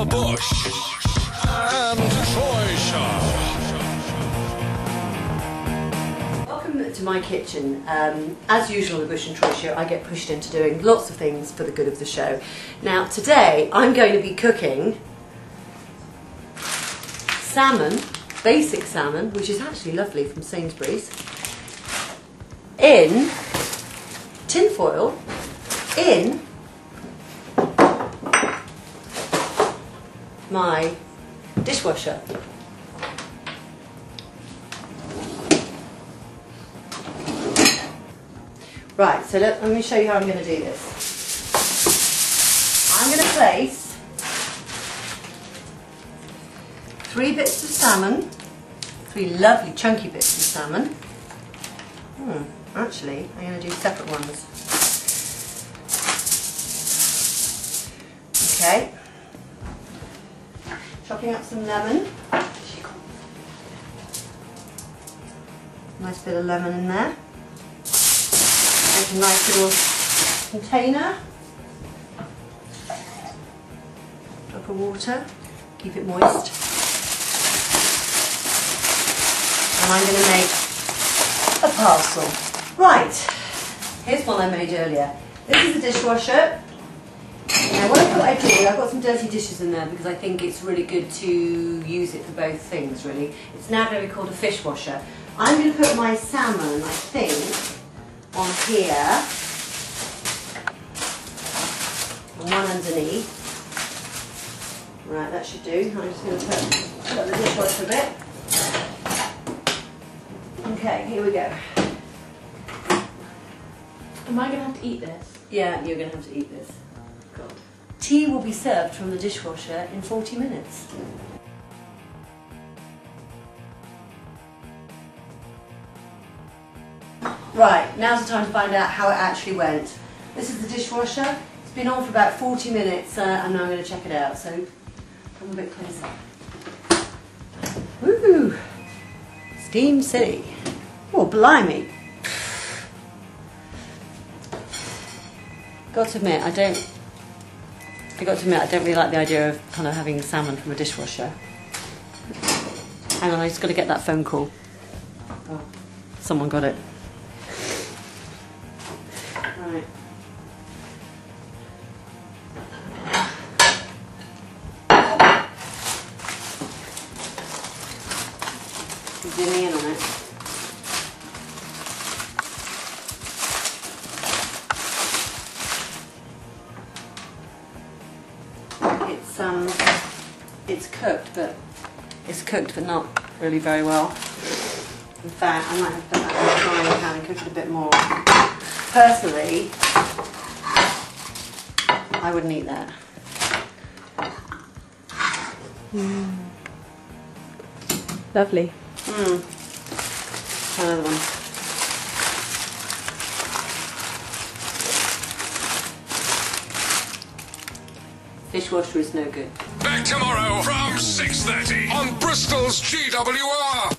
The Bush and Troy Show. Welcome to my kitchen. As usual on the Bush and Troy Show, I get pushed into doing lots of things for the good of the show. Now today I'm going to be cooking salmon, basic salmon, which is actually lovely from Sainsbury's, in tin foil, in my dishwasher. Right, so let me show you how I'm going to do this. I'm going to place 3 bits of salmon, 3 lovely chunky bits of salmon. Actually, I'm going to do separate ones. Okay. Chopping up some lemon. Nice bit of lemon in there. Make a nice little container. Drop of water. Keep it moist. And I'm going to make a parcel. Right. Here's one I made earlier. This is a dishwasher. Now what I do, I've got some dirty dishes in there because I think it's really good to use it for both things really. It's now going to be called a fish washer. I'm going to put my salmon, I think, on here, and one underneath. Right, that should do. I'm just going to put up the dishwasher a bit. Okay, here we go. Am I going to have to eat this? Yeah, you're going to have to eat this. God. Tea will be served from the dishwasher in 40 minutes. Right, now's the time to find out how it actually went. This is the dishwasher. It's been on for about 40 minutes and now I'm going to check it out. So, come a bit closer. Woo! Steam City. Oh, blimey. Got to admit, I don't really like the idea of kind of having salmon from a dishwasher. Hang on, I just got to get that phone call. Oh, someone got it. Right. Zooming in on it. It's cooked, but not really very well. In fact, I might have to put that in the frying pan and cook it a bit more. Personally, I wouldn't eat that. Lovely. Try another one. Dishwasher is no good. Back tomorrow from 6:30 on Bristol's GWR.